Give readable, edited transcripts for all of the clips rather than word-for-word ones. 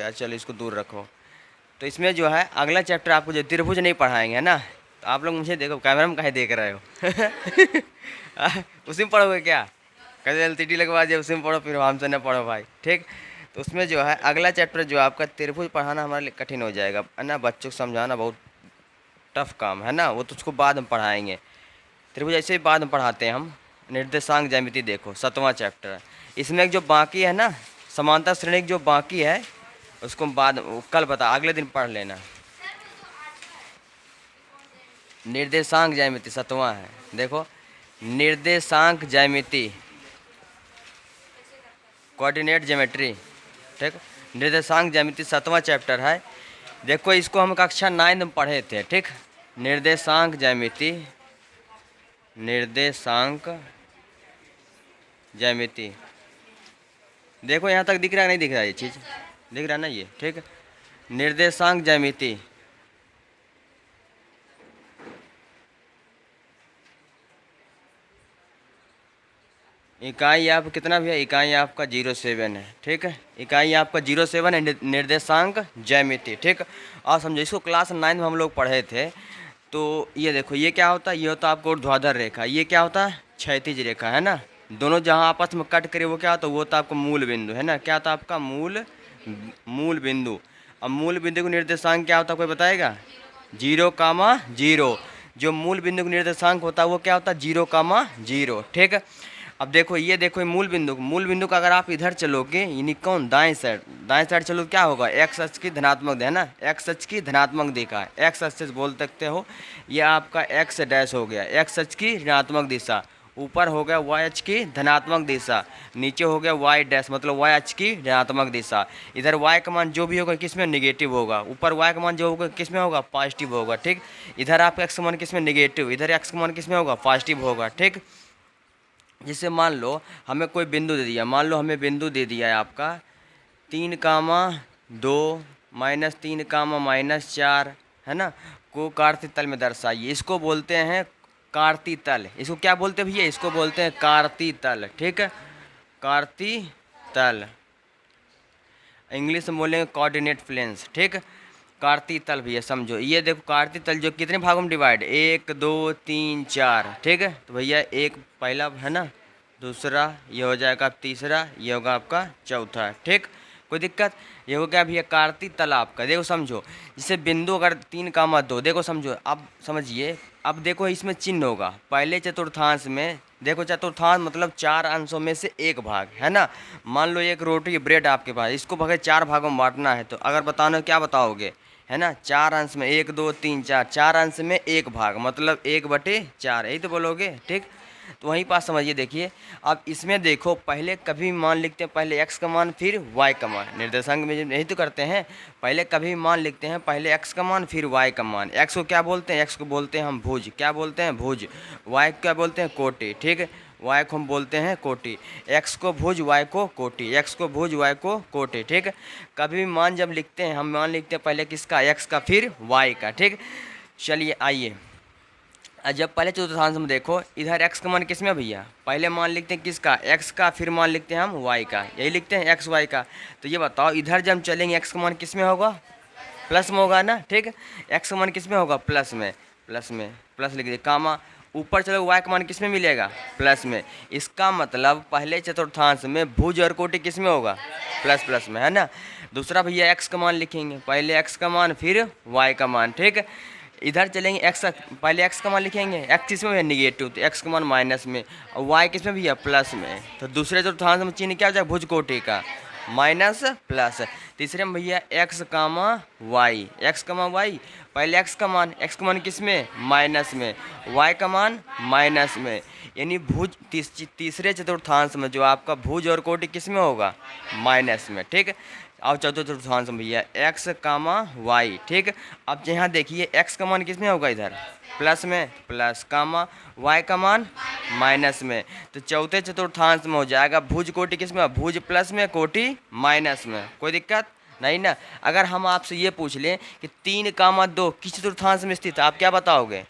यार, चलो इसको दूर रखो। तो इसमें जो है अगला चैप्टर आपको जो त्रिभुज नहीं पढ़ाएंगे है ना, तो आप लोग मुझे देखो, कैमरा में काहे देख रहे हो उसी में पढ़ोगे क्या? कैसे LCD लगवा दिया, उसी में पढ़ो, फिर हमसे न पढ़ो भाई, ठीक। तो उसमें जो है अगला चैप्टर जो आपका त्रिभुज पढ़ाना हमारे लिए कठिन हो जाएगा है ना, बच्चों को समझाना बहुत टफ काम है ना, वो तो उसको बाद में पढ़ाएंगे। त्रिभुज ऐसे ही बाद में पढ़ाते हैं हम। निर्देशांक ज्यामिति देखो 7वां चैप्टर है। इसमें एक जो बाकी है ना, समांतर श्रेणी जो बाकी है उसको बाद कल बता, अगले दिन पढ़ लेना। निर्देशांक ज्यामिति 7वां है, देखो निर्देशांक ज्यामिति, कोऑर्डिनेट ज्योमेट्री, ठीक। निर्देशांक ज्यामिति 7वां चैप्टर है। देखो इसको हम कक्षा 9 में पढ़े थे, ठीक। निर्देशांक ज्यामिति, निर्देशांक ज्यामिति, देखो यहाँ तक दिख रहा है, नहीं दिख रहा है ये चीज़, दिख रहा है ना ये, ठीक। निर्देशांक ज्यामिति, इकाई आप कितना भी है, इकाई आपका 07 है, ठीक है। इकाई आपका 07 है, निर्देशांक ज्यामिति, ठीक। और समझो इसको क्लास 9 में हम लोग पढ़े थे। तो ये देखो ये क्या होता है, ये होता है आपको ऊर्ध्वाधर रेखा, ये क्या होता है क्षैतिज रेखा है ना, दोनों जहाँ आपस में कट करे वो क्या होता है, वो होता है आपका मूल बिंदु है ना, क्या होता है आपका मूल बिंदु। अब मूल बिंदु का निर्देशांक क्या होता है, कोई बताएगा? 0,0। जो मूल बिंदु का निर्देशांक होता है वो क्या होता है, 0,0, ठीक है। अब देखो ये देखो मूल बिंदु का अगर आप इधर चलोगे, यानी कौन, दाएं साइड चलो, क्या होगा, एक्स अक्ष की धनात्मक है ना, एक्स अक्ष की धनात्मक दिशा, एक्स अक्ष बोल सकते हो, ये आपका एक्स डैश हो गया, एक्स अक्ष की ऋणात्मक दिशा, ऊपर हो गया वाई अक्ष की धनात्मक दिशा, नीचे हो गया वाई डैश मतलब वाई अक्ष की ऋणात्मक दिशा। इधर वाई का मान जो भी होगा किस में निगेटिव होगा, ऊपर वाई का मान जो होगा किस में होगा, पॉजिटिव होगा, ठीक। इधर आपका एक्स का मान किस में निगेटिव, इधर एक्स का मान किस में होगा, पॉजिटिव होगा, ठीक। जैसे मान लो हमें कोई बिंदु दे दिया, मान लो हमें बिंदु दे दिया है आपका 3,2 -3, -4 है ना, को कार्तीय तल में दर्शाइए। इसको बोलते हैं कार्तीय तल। इसको क्या बोलते हैं भैया, इसको बोलते हैं कार्तीय तल, ठीक है, कार्तीय तल, इंग्लिश में बोलेंगे कोऑर्डिनेट प्लेन्स, ठीक। कार्तीय तल भैया समझो, ये देखो कार्तीय तल जो कितने भागों में डिवाइड, 1 2 3 4, ठीक है। तो भैया एक पहला है ना, दूसरा ये हो जाएगा तीसरा, ये होगा आपका चौथा, ठीक। कोई दिक्कत, ये हो गया भैया कार्तीय तल आपका। देखो समझो, जैसे बिंदु अगर 3,2, देखो समझो, अब समझिए, अब देखो इसमें चिन्ह होगा पहले चतुर्थांश में, देखो चतुर्थांश मतलब 4 अंशों में से एक भाग है ना। मान लो एक रोटी ब्रेड आपके पास, इसको भगे 4 भागों में बांटना है, तो अगर बताना क्या बताओगे, है ना, 4 अंश में 1 2 3 4, 4 अंश में एक भाग मतलब 1/4, यही तो बोलोगे, ठीक। तो वहीं पास समझिए, देखिए अब इसमें देखो पहले कभी मान लिखते हैं, पहले x का मान फिर y का मान, निर्देशांक में यही तो करते हैं, पहले कभी मान लिखते हैं, पहले x का मान फिर y का मान। x को क्या बोलते हैं, x को बोलते हैं हम भुज, क्या बोलते हैं भुज, y को क्या बोलते हैं कोटि, ठीक है, y को हम बोलते हैं कोटि, x को भुज y को कोटि, x को भुज y को कोटि, ठीक है। कभी भी मान जब लिखते हैं हम मान लिखते हैं पहले किसका, x का फिर y का, ठीक। चलिए आइए, जब पहले चतुर्थांश में देखो इधर x का मान किस में भैया, पहले मान लिखते हैं किसका, x का, फिर मान लिखते हैं हम y का, यही लिखते हैं x y का। तो ये बताओ इधर जब हम चलेंगे x का मान किस में होगा, प्लस में होगा ना, ठीक है। x का मान किस में होगा, प्लस में, प्लस लिख दिए कामा, ऊपर चलो y का मान किस में मिलेगा, प्लस में। इसका मतलब पहले चतुर्थांश में भुज और कोटि किस में होगा, प्लस में है ना। दूसरा भैया x का मान लिखेंगे, पहले x का मान फिर y का मान, ठीक। इधर चलेंगे x, पहले x का मान लिखेंगे, x किस में है निगेटिव, तो x का मान माइनस में, और y किस में भी है प्लस में। तो दूसरे चतुर्थांश में चिन्ह क्या हो जाएगा, भुज कोटि का, माइनस प्लस। तीसरे में भैया x कामा y, x कामा y, पहले x का मान किस में, माइनस में, y का मान माइनस में, यानी भुज तीसरे चतुर्थांश में जो आपका भुज और कोटि किस में होगा, माइनस में, ठीक। और चौथे चतुर्थांश में भैया x कामा y, ठीक। अब यहाँ देखिए x का मान किस में होगा, इधर प्लस में, प्लस कामा y का मान माइनस में। तो चौथे चतुर्थांश में हो जाएगा भुज कोटि किस में, भुज प्लस में, कोटि माइनस में। कोई दिक्कत नहीं ना। अगर हम आपसे ये पूछ लें कि 3,2 किस चतुर्थांश में स्थित है, आप क्या बताओगे,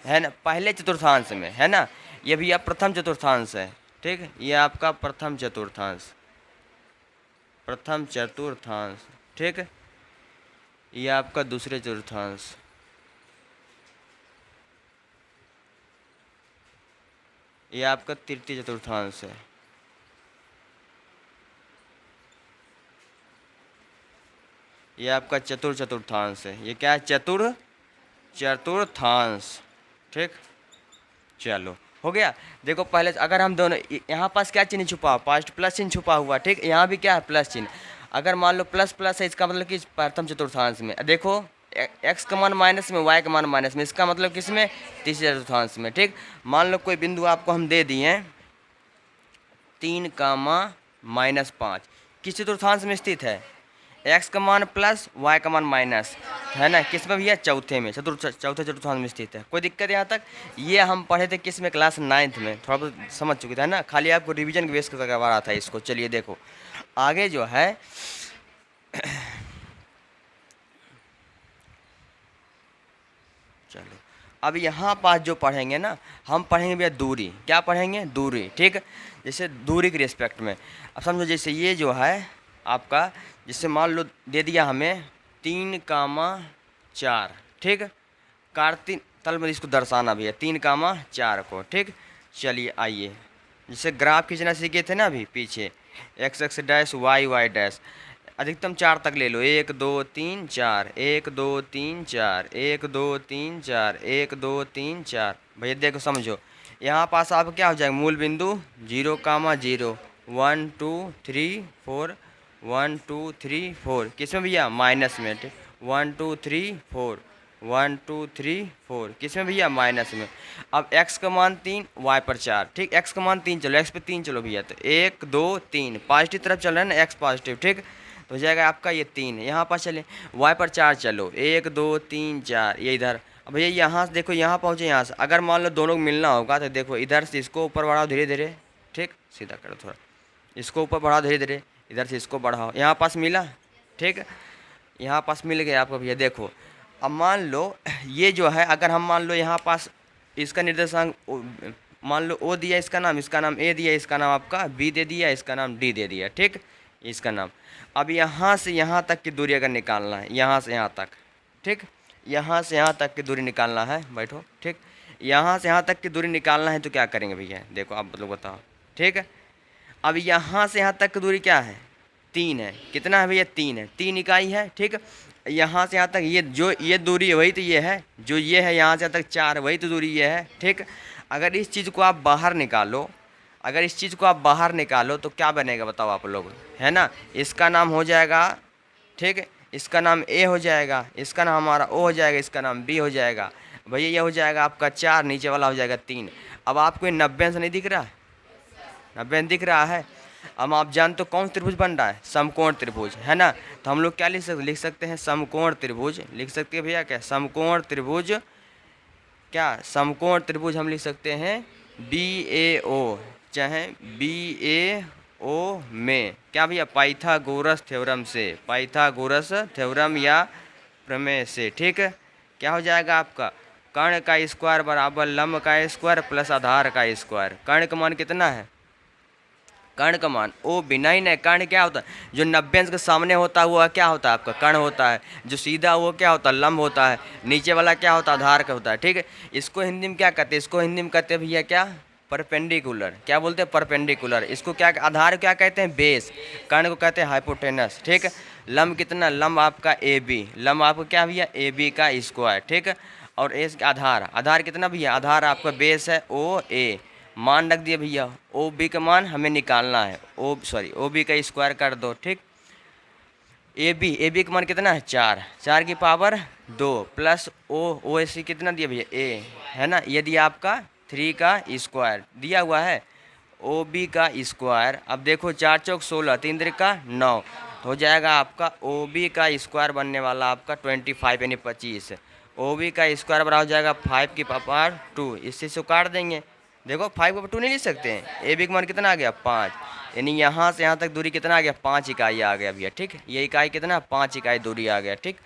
है ना, पहले चतुर्थांश में, है ना। ये भैया प्रथम चतुर्थांश है, ठीक, ये आपका प्रथम चतुर्थांश, प्रथम चतुर्थांश, ठीक। ये आपका दूसरे चतुर्थांश, ये आपका तृतीय चतुर्थांश है, ये आपका चतुर्थांश है। ये क्या है? चतुर्थांश, ठीक। चलो हो गया। देखो पहले अगर हम दोनों यहाँ पास क्या चिन्ह छुपा, पास्ट प्लस चिन्ह छुपा हुआ, ठीक। यहाँ भी क्या है? प्लस चिन्ह। अगर मान लो प्लस प्लस है, इसका मतलब कि प्रथम चतुर्थांश में। देखो एक्स का मान माइनस में, वाई का मान माइनस में, इसका मतलब किस में? तीसरे चतुर्थांश में, ठीक। मान लो कोई बिंदु आपको हम दे दिए 3, -5 किस चतुर्थांश में स्थित है? एक्स का मान प्लस, वाई का मान माइनस, है ना। किस में भैया? चौथे में, चौथे चतुर्थांश में स्थित है। कोई दिक्कत यहाँ तक? ये हम पढ़े थे किस में? क्लास 9th में, थोड़ा बहुत समझ चुके थे ना, खाली आपको रिवीजन के बेस करवा रहा था इसको। चलिए देखो आगे जो है चलो अब यहाँ पास जो पढ़ेंगे ना, हम पढ़ेंगे भैया दूरी। क्या पढ़ेंगे? दूरी, ठीक। जैसे दूरी के रिस्पेक्ट में अब समझो, जैसे ये जो है आपका, जैसे मान लो दे दिया हमें 3, 4, ठीक। कार्तिक तल में इसको दर्शाना भी है 3, 4 को, ठीक। चलिए आइए, जैसे ग्राफ खींचना सीखे थे ना अभी पीछे, x डैश y डैश, अधिकतम 4 तक ले लो। 1 2 3 4, 1 2 3 4, 1 2 3 4, 1 2 3 4। भैया देखो समझो, यहाँ पास आप क्या हो जाएगा? मूल बिंदु 0, 1 2 3 4, 1 2 3 4 किस में भैया? माइनस में, ठीक। 1 2 3 4, 1 2 3 4 किस में भैया? माइनस में। अब x का मान 3, y पर 4, ठीक। x का मान 3 चलो, x पे 3 चलो भैया, तो 1 2 3 पॉजिटिव तरफ चल रहा है ना, x पॉजिटिव, ठीक। तो हो जाएगा आपका ये 3। यहाँ पर चले y पर 4 चलो, 1 2 3 4, ये इधर। अब भैया यहाँ से देखो, यहाँ पहुँचे, यहाँ से अगर मान लो दोनों को मिलना होगा तो देखो इधर से इसको ऊपर बढ़ाओ धीरे धीरे, ठीक। सीधा करो थोड़ा, इसको ऊपर बढ़ाओ धीरे धीरे, इधर से इसको बढ़ाओ। यहाँ पास मिला, ठीक। यहाँ पास मिल गया आपको भैया। देखो अब मान लो ये जो है, अगर हम मान लो यहाँ पास इसका निर्देशांक मान लो ओ दिया, इसका नाम ए दिया, इसका नाम आपका बी दे दिया, इसका नाम डी दे दिया, ठीक। इसका नाम। अब यहाँ से यहाँ तक की दूरी अगर निकालना है, यहाँ से यहाँ तक, ठीक। यहाँ से यहाँ तक की दूरी निकालना है, बैठो, ठीक। यहाँ से यहाँ तक की दूरी निकालना है तो क्या करेंगे भैया? देखो आप लोग बताओ, ठीक है। अब यहाँ से यहाँ तक की दूरी क्या है? 3 है। कितना है भैया? 3 है, 3 इकाई है, ठीक। यहाँ से यहाँ तक ये जो ये दूरी है वही तो ये है, जो ये है यहाँ से यहाँ तक 4 वही तो दूरी ये है, ठीक। अगर इस चीज़ को आप बाहर निकालो, अगर इस चीज़ को आप बाहर निकालो तो क्या बनेगा बताओ आप लोग, है ना। इसका नाम हो जाएगा, ठीक। इसका नाम ए हो जाएगा, इसका नाम हमारा ओ हो जाएगा, इसका नाम बी हो जाएगा। भैया ये हो जाएगा आपका 4, नीचे वाला हो जाएगा 3। अब आपको ये 90 अंश नहीं दिख रहा? 90 अंश दिख रहा है। अब आप जानते हो कौन त्रिभुज बन रहा है? समकोण त्रिभुज, है ना। तो हम लोग क्या लिख सकते हैं? समकोण त्रिभुज लिख सकते हैं भैया। क्या? समकोण त्रिभुज। क्या? समकोण त्रिभुज हम लिख सकते हैं BAO, चाहे BAO में क्या भैया? पाइथागोरस थ्योरम से, पाइथागोरस थ्योरम या प्रमेय से, ठीक है। क्या हो जाएगा आपका? कर्ण का स्क्वायर बराबर लंब का स्क्वायर प्लस आधार का स्क्वायर। कर्ण का मान कितना है? कर्ण का मान ओ बिना ही नहीं। कर्ण क्या होता है? जो 90 अंश के सामने होता है वो क्या होता है? आपका कर्ण होता है। जो सीधा वो क्या होता है? लंब होता है। नीचे वाला क्या होता है? आधार का होता है, ठीक है। इसको हिंदी में क्या कहते हैं? इसको हिंदी में कहते हैं भैया क्या? परपेंडिकुलर। क्या बोलते हैं? परपेंडिकुलर। इसको क्या आधार क्या कहते हैं? बेस। कर्ण को कहते हैं हाइपोटेनस, ठीक है। लंब कितना? लंब आपका AB। लंब आपको क्या भैया? AB का स्क्वायर, ठीक है। और इस आधार, आधार कितना भैया? आधार आपका बेस है OA। मान रख दिया भैया। OB का मान हमें निकालना है, OB का स्क्वायर कर दो, ठीक। AB का मान कितना है? 4, 4 की पावर 2 प्लस OC कितना दिया भैया? A, है ना। ये दिया आपका 3 का स्क्वायर दिया हुआ है, OB का स्क्वायर। अब देखो 4 चौक 16, 3 त्रिक का 9, हो जाएगा आपका OB का स्क्वायर बनने वाला आपका 25 यानी 25। OB का स्क्वायर बराबर हो जाएगा 5 की पावर 2। इससे काट देंगे। देखो 5 को 2 नहीं लिख सकते हैं। AB का मान कितना आ गया? 5। यानी यहाँ से यहाँ तक दूरी कितना आ गया? 5 इकाई आ गया भैया, ठीक। ये इकाई कितना? 5 इकाई दूरी आ गया, ठीक।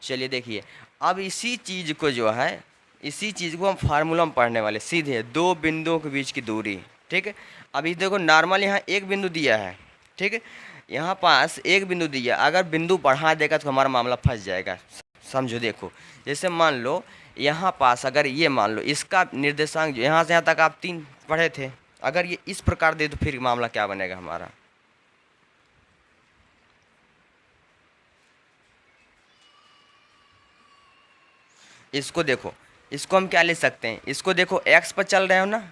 चलिए देखिए, अब इसी चीज़ को जो है, इसी चीज़ को हम फार्मूला में पढ़ने वाले, सीधे 2 बिंदुओं के बीच की दूरी, ठीक है। अभी देखो नॉर्मल यहाँ एक बिंदु दिया है, ठीक है। यहाँ पास एक बिंदु दिया, अगर बिंदु बढ़ा देगा तो हमारा मामला फंस जाएगा। समझो, देखो जैसे मान लो यहाँ पास अगर ये मान लो इसका निर्देशांक जो यहाँ से यहाँ तक आप 3 पढ़े थे, अगर ये इस प्रकार दे तो फिर मामला क्या बनेगा हमारा। इसको देखो, इसको हम क्या ले सकते हैं, इसको देखो एक्स पर चल रहे हो ना,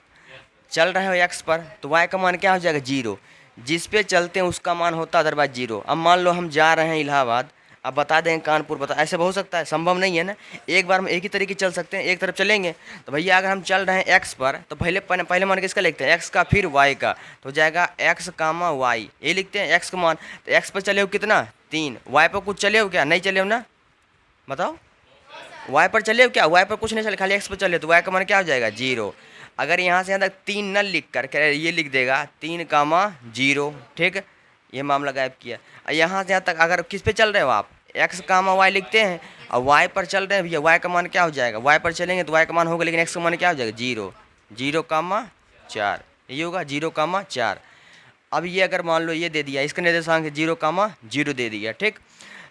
चल रहे हो एक्स पर, तो वाई का मान क्या हो जाएगा 0। जिस पे चलते हैं उसका मान होता है अदरवाइज 0। अब मान लो हम जा रहे हैं इलाहाबाद, अब बता दें कानपुर, बता, ऐसे हो सकता है, संभव नहीं है ना। एक बार हम एक ही तरीके चल सकते हैं, एक तरफ चलेंगे। तो भैया अगर हम चल रहे हैं एक्स पर तो पहले मान किसका लिखते हैं, एक्स का, फिर वाई का, तो हो जाएगा एक्स कामा वाई, ये लिखते हैं एक्स का मान। तो एक्स पर चले हो कितना 3, वाई पर कुछ चले हो क्या, नहीं चले हो ना, बताओ। वाई पर चले हो क्या, वाई पर कुछ नहीं चले, खाली एक्स पर चले, तो वाई का मान क्या हो जाएगा 0। अगर यहाँ से यहाँ तक 3 न लिख कर ये लिख देगा 3 कामा 0, ठीक। ये मामला गायब किया। और यहाँ से यहाँ तक अगर किस पे चल रहे हो आप, एक्स कामा वाई लिखते हैं, और वाई पर चल रहे हैं भैया, वाई का मान क्या हो जाएगा, वाई पर चलेंगे तो वाई का मान होगा, लेकिन एक्स का मान क्या हो जाएगा 0, 0 कामा 4, ये होगा 0 कामा 4। अब ये अगर मान लो ये दे दिया, इसका निर्देशांक 0 कामा 0 दे दिया, ठीक।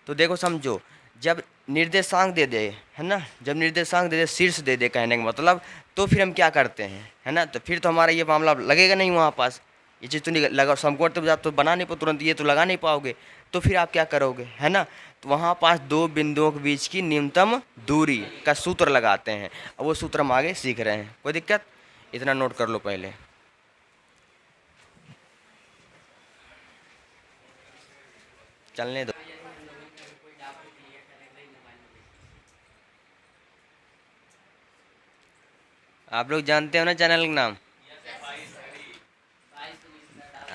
तो देखो समझो, जब निर्देशांक दे दे, है ना, जब निर्देशांक दे दे, शीर्ष दे दे, कहने का मतलब, तो फिर हम क्या करते हैं, है ना, तो फिर तो हमारा ये मामला लगेगा नहीं वहाँ पास, ये चीज़ तो नहीं लगा, समकोण तो आप तो बना नहीं पाओ तुरंत, ये तो लगा नहीं पाओगे, तो फिर आप क्या करोगे, है ना। तो वहाँ पास दो बिंदुओं के बीच की न्यूनतम दूरी का सूत्र लगाते हैं, और वो सूत्र हम आगे सीख रहे हैं, कोई दिक्कत, इतना नोट कर लो पहले। चलने दो। आप लोग जानते हो ना चैनल का नाम,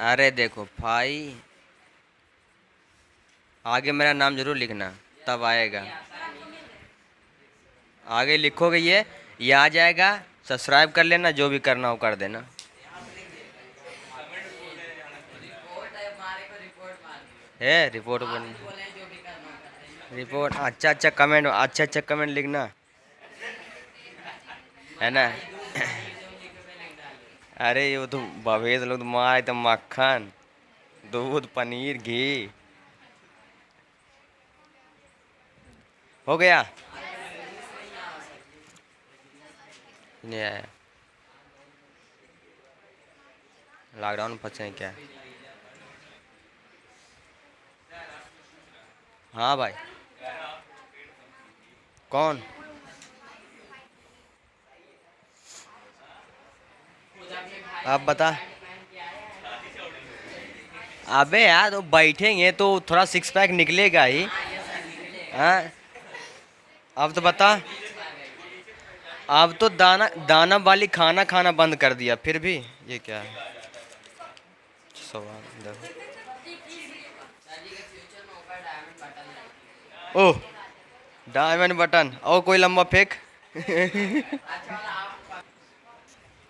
अरे देखो भाई, आगे मेरा नाम जरूर लिखना, तब आएगा, आगे लिखोगे ये आ जाएगा। सब्सक्राइब कर लेना, जो भी करना हो कर देना। है रिपोर्ट बन, रिपोर्ट, अच्छा अच्छा कमेंट, अच्छा अच्छा कमेंट लिखना, है ना। अरे ये तो भवेश लोग तो मारे तो मक्खन, दूध, पनीर, घी हो गया, नहीं आया, लॉकडाउन में फंसे हैं क्या। हाँ भाई, कौन, आप बता। अबे यार तो बैठेंगे तो थोड़ा सिक्स पैक निकलेगा ही, हाँ। अब तो बता, अब तो दाना दाना वाली खाना खाना बंद कर दिया, फिर भी ये क्या है सवाल इधर। ओह, डायमंड बटन और कोई लंबा फेंक।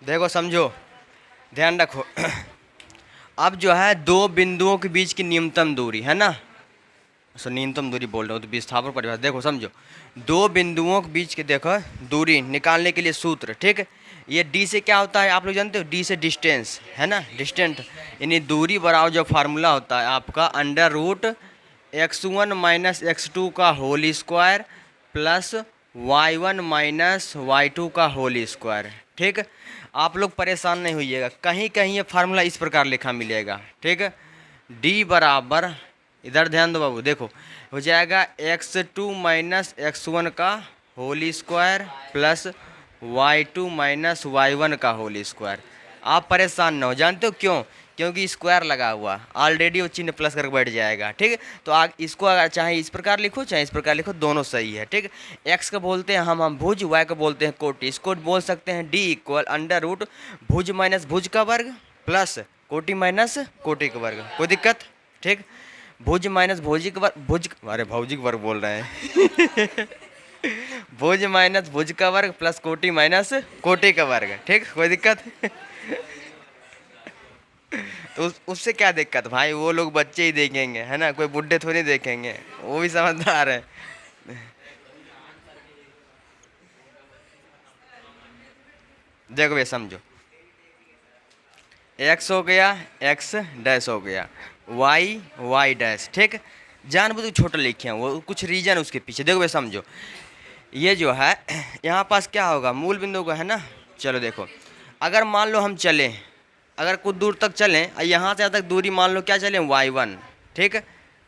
देखो समझो, ध्यान रखो। अब जो है दो बिंदुओं के बीच की न्यूनतम दूरी, है ना, सो न्यूनतम दूरी बोल रहा हूँ तो विस्थापन परिभाषा, देखो समझो, दो बिंदुओं के बीच के देखो दूरी निकालने के लिए सूत्र, ठीक। ये डी से क्या होता है आप लोग जानते हो, डी से डिस्टेंस, है ना, डिस्टेंट, यानी दूरी बराबर जो फार्मूला होता है आपका √x1 माइनस x2 का whole square plus y1 minus y2 का होल स्क्वायर, ठीक। आप लोग परेशान नहीं होइएगा, कहीं कहीं ये फार्मूला इस प्रकार लिखा मिलेगा, ठीक। डी बराबर, इधर ध्यान दो बाबू, देखो हो जाएगा x2 माइनस x1 का whole square plus y2 minus y1 का होल स्क्वायर। आप परेशान ना हो, जानते हो क्यों, क्योंकि स्क्वायर लगा हुआ ऑलरेडी, वो चिन्ह प्लस करके बैठ जाएगा, ठीक। तो आग इसको अगर चाहे इस प्रकार लिखो चाहे इस प्रकार लिखो, दोनों सही है, ठीक। एक्स का बोलते हैं हम भुज, वाई का बोलते हैं कोटि, इसको बोल सकते हैं डी इक्वल √ भुज माइनस भुज का वर्ग प्लस कोटि माइनस कोटि का वर्ग, कोई दिक्कत, ठीक। भुज माइनस भोजी का वर्ग, भुज, अरे भौजी का वर्ग बोल रहे हैं। भुज माइनस भुज का वर्ग प्लस कोटि माइनस कोटि का वर्ग, ठीक, कोई दिक्कत। तो उससे क्या दिक्कत भाई, वो लोग बच्चे ही देखेंगे, है ना, कोई बुढ़े थोड़ी देखेंगे, वो भी समझदार है। देखो भैया समझो, एक्स हो गया, एक्स डैश हो गया, वाई वाई डैश, ठीक। जानबूझ के छोटा लिखे हैं, वो कुछ रीजन उसके पीछे, देखो भाई समझो। ये जो है यहाँ पास क्या होगा, मूल बिंदु का है ना। चलो देखो, अगर मान लो हम चलें, अगर कुछ दूर तक चलें, यहाँ से यहाँ तक दूरी मान लो क्या चलें, y1, ठीक है।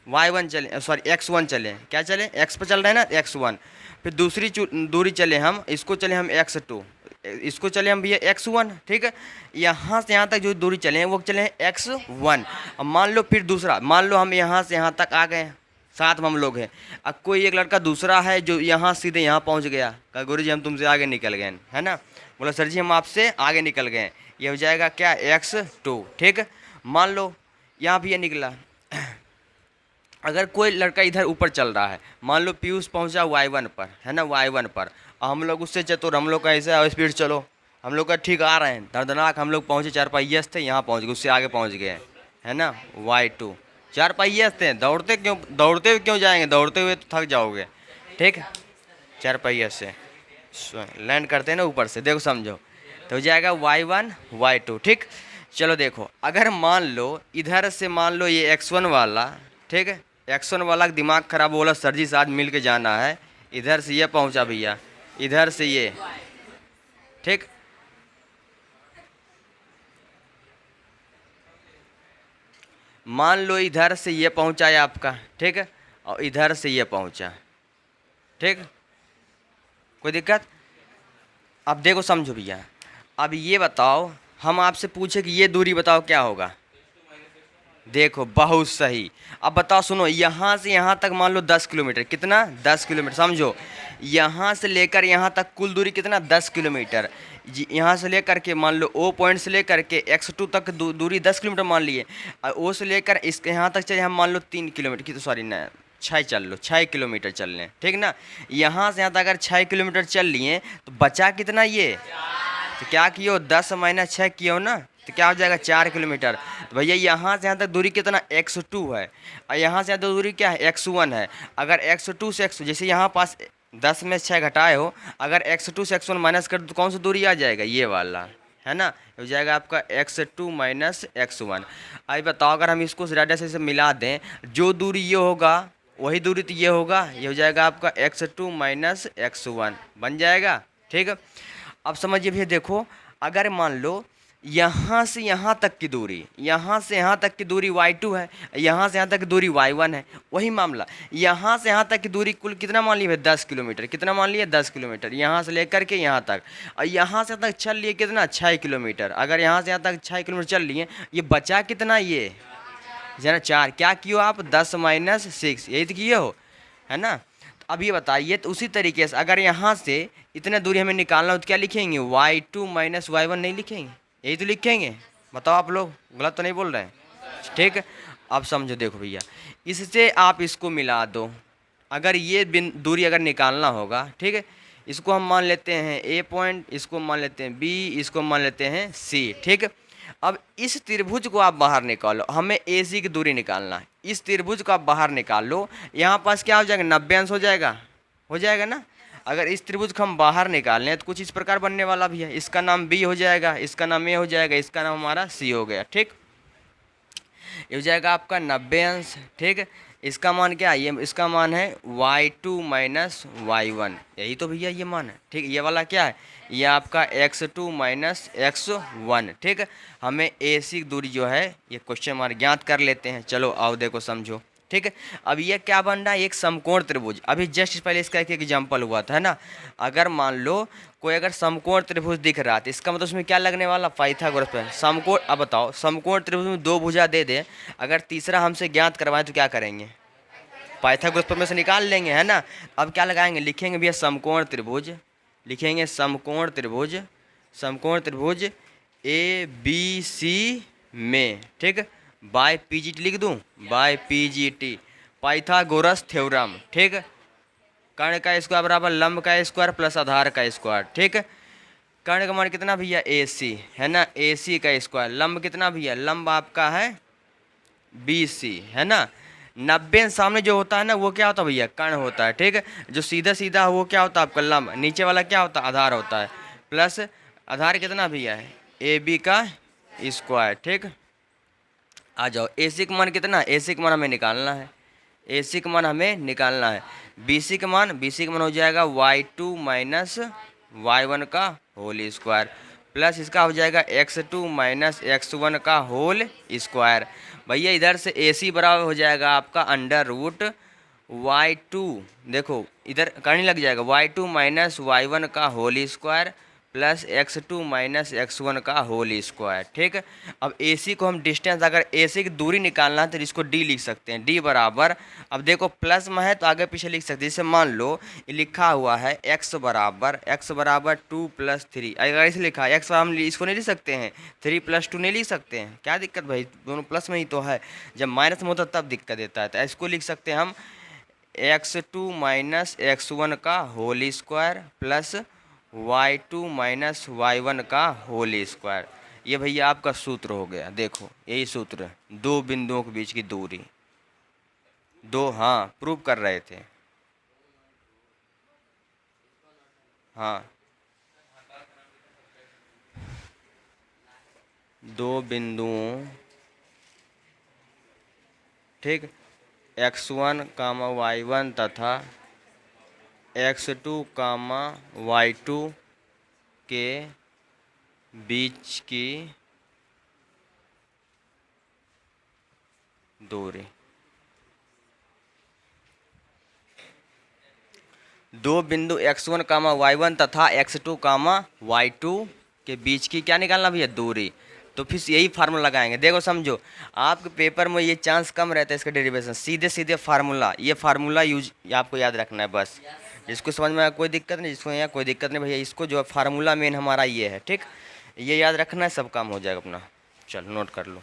y1 चलें, सॉरी x1 चलें, क्या चलें, x पर चल रहे हैं ना, x1। फिर दूसरी दूरी चले हम, इसको चले हम x2, इसको चले हम भैया x1, ठीक है। यहाँ से यहाँ तक जो दूरी चले हैं वो चले हैं x1। अब मान लो फिर दूसरा, मान लो हम यहाँ से यहाँ तक आ गए, साथ में हम लोग हैं। अब कोई एक लड़का दूसरा है जो यहाँ सीधे यहाँ पहुँच गया, कहा गुरु जी हम तुमसे आगे निकल गए, है ना। बोला सर जी हम आपसे आगे निकल गए, ये हो जाएगा क्या, x2, ठीक है। मान लो यहाँ भी ये निकला। अगर कोई लड़का इधर ऊपर चल रहा है, मान लो पीयूष पहुँचा y1 पर, है ना, y1 पर। हम लोग उससे चतुर, हम लोग का ऐसा स्पीड, चलो हम लोग का ठीक आ रहे हैं, दर्दनाक हम लोग पहुँचे, 4 पहिए थे, यहाँ पहुँच गए, उससे आगे पहुँच गए, है ना, y2। 4 पहिए थे, दौड़ते हुए क्यों जाएंगे, दौड़ते हुए तो थक जाओगे, ठीक है। 4 पहिए से लैंड करते हैं ना ऊपर से, देखो समझो, तो हो जाएगा y1 y2, ठीक। चलो देखो, अगर मान लो इधर से मान लो ये x1 वाला, ठीक है, x1 वाला का दिमाग खराब, बोला सर जी साथ मिल के जाना है, इधर से ये पहुंचा भैया, इधर से ये, ठीक। मान लो इधर से ये पहुंचा है आपका, ठीक है, और इधर से ये पहुंचा, ठीक, कोई दिक्कत। अब देखो समझो भैया, अब ये बताओ, हम आपसे पूछे कि ये दूरी बताओ क्या होगा, देखो बहुत सही। अब बताओ सुनो, यहाँ से यहाँ तक मान लो 10 किलोमीटर, कितना, 10 किलोमीटर, समझो। यहाँ से लेकर यहाँ तक कुल दूरी कितना, 10 किलोमीटर। यहाँ से लेकर के मान लो ओ पॉइंट से लेकर के x2 तक दूरी 10 किलोमीटर मान लिए, और ओ से लेकर इसके यहाँ तक चले हम मान लो 3 किलोमीटर की, तो सॉरी ना 6 चल लो, 6 किलोमीटर चल लें, ठीक ना। यहाँ से यहाँ तक अगर 6 किलोमीटर चल लिए तो बचा कितना ये, तो क्या कियो, 10 - 6 कियो ना, तो क्या हो जाएगा 4 किलोमीटर। तो भैया यहाँ से यहाँ तक दूरी कितना, x2 है, और यहाँ से यहाँ तक दूरी क्या है, x1 है। अगर x2 से x, जैसे यहाँ पास 10 में 6 घटाए हो, अगर x2 से x1 माइनस कर तो कौन सा दूरी आ जाएगा, ये वाला, है ना, हो जाएगा आपका x2 - x1। अभी बताओ अगर हम इसको डाटा से मिला दें, जो दूरी ये होगा वही दूरी तो ये होगा, ये हो जाएगा आपका x2 - x1 बन जाएगा, ठीक है। अब समझिए भैया, देखो अगर मान लो यहाँ से यहाँ तक की दूरी, यहाँ से यहाँ तक की दूरी y2 है, यहाँ से यहाँ तक की दूरी y1 है, वही मामला, यहाँ से यहाँ तक की दूरी कुल कितना मान लिए, 10 किलोमीटर, कितना मान लिए, 10 किलोमीटर, यहाँ से लेकर के यहाँ तक, और यहाँ से तक चल लिए कितना, 6 किलोमीटर। अगर यहाँ से यहाँ तक 6 किलोमीटर चल लिए, ये बचा कितना, ये जरा 4, क्या किए आप, 10 - 6, यही तो किए हो, है ना। तो अब ये बताइए, तो उसी तरीके से अगर यहाँ से इतने दूरी हमें निकालना हो तो क्या लिखेंगे, y2 - y1 नहीं लिखेंगे, यही तो लिखेंगे। बताओ आप लोग गलत तो नहीं बोल रहे हैं, ठीक है। अब समझो, देखो भैया, इससे आप इसको मिला दो, अगर ये दूरी अगर निकालना होगा, ठीक है, इसको हम मान लेते हैं ए पॉइंट, इसको मान लेते हैं बी, इसको मान लेते हैं सी, ठीक है। अब इस त्रिभुज को आप बाहर निकालो, हमें ए सी की दूरी निकालना है, इस त्रिभुज को आप बाहर निकाल लो, यहाँ पास क्या हो जाएगा, 90 अंश हो जाएगा ना। अगर इस त्रिभुज को हम बाहर निकाल लें तो कुछ इस प्रकार बनने वाला भी है, इसका नाम बी हो जाएगा, इसका नाम ए हो जाएगा, इसका नाम हमारा सी हो गया, ठीक। ये हो जाएगा आपका 90 अंश, ठीक। इसका मान क्या है, ये इसका मान है y2 - y1, यही तो भैया ये मान है, ठीक। ये वाला क्या है, ये आपका x2 - x1, ठीक है। हमें ए सी दूरी जो है ये क्वेश्चन मार्क ज्ञात कर लेते हैं, चलो आओ देखो समझो, ठीक है। अब ये क्या बन रहा है, एक समकोण त्रिभुज, अभी जस्ट पहले इसका एक एग्जाम्पल हुआ था, है ना। अगर मान लो कोई अगर समकोण त्रिभुज दिख रहा है तो इसका मतलब उसमें क्या लगने वाला, पाइथागोरस पर समकोण। अब बताओ, समकोण त्रिभुज में 2 भुजा दे दे, अगर तीसरा हमसे ज्ञात करवाएं तो क्या करेंगे, पाइथागोरस पर में से निकाल लेंगे, है ना। अब क्या लगाएंगे, लिखेंगे भैया समकोण त्रिभुज, लिखेंगे समकोण त्रिभुज, समकोण त्रिभुज ए बी सी में, ठीक, बाय पीजीटी लिख दूं, बाय पीजीटी, पाइथागोरस थ्योरम, ठीक। कर्ण का स्क्वायर बराबर लंब का स्क्वायर प्लस आधार का स्क्वायर, ठीक। कर्ण का मान कितना भैया, ए सी, है ना, ए सी का स्क्वायर, लंब कितना भैया, लंब आपका है बी सी, है ना। 90 सामने जो होता है ना वो क्या होता है भैया, कर्ण होता है, ठीक है। जो सीधा सीधा वो क्या होता है आपका लंब, नीचे वाला क्या होता है, आधार होता है, प्लस आधार कितना भैया है, ए बी का स्क्वायर, ठीक। आ जाओ, ए सी का मान कितना, ए सी का मान हमें निकालना है, ए सी का मान हमें निकालना है। बी सी का मान, बी सी का मान हो जाएगा Y two minus Y one का होल स्क्वायर, प्लस इसका हो जाएगा x two minus x one का होल स्क्वायर। भैया इधर से ए सी बराबर हो जाएगा आपका अंडर रूट वाई टू, देखो इधर करने लग जाएगा Y two minus Y one का whole square plus X two minus x one का होल स्क्वायर। ठीक है, अब ए सी को हम डिस्टेंस, अगर ए सी की दूरी निकालना है तो इसको डी लिख सकते हैं, डी बराबर, अब देखो प्लस में है तो आगे पीछे लिख सकते हैं। जैसे मान लो ये लिखा हुआ है एक्स बराबर टू प्लस थ्री, अगर इसे लिखा है एक्स, हम इसको नहीं लिख सकते हैं, थ्री प्लस टू नहीं लिख सकते हैं, क्या दिक्कत भाई, दोनों प्लस में ही तो है, जब माइनस में होता है तब दिक्कत देता है। तो इसको लिख सकते हैं हम X two minus x one का whole square plus Y two minus Y one का होल स्क्वायर। ये भैया आपका सूत्र हो गया, देखो यही सूत्र है, दो बिंदुओं के बीच की दूरी, दो, हाँ प्रूव कर रहे थे, हाँ दो बिंदुओं, ठीक, X one comma Y one तथा X two comma Y two के बीच की दूरी, दो बिंदु X one comma Y one तथा X two comma Y two के बीच की क्या निकालना भैया, दूरी। तो फिर यही फार्मूला लगाएंगे, देखो समझो आपके पेपर में ये चांस कम रहता है इसका डेरिवेशन, सीधे सीधे फार्मूला, ये फार्मूला यूज आपको याद रखना है बस, जिसको समझ में आया कोई दिक्कत नहीं, जिसको यहाँ कोई दिक्कत नहीं भैया, इसको जो फार्मूला मेन हमारा ये है, ठीक, ये याद रखना है, सब काम हो जाएगा अपना। चल नोट कर लो।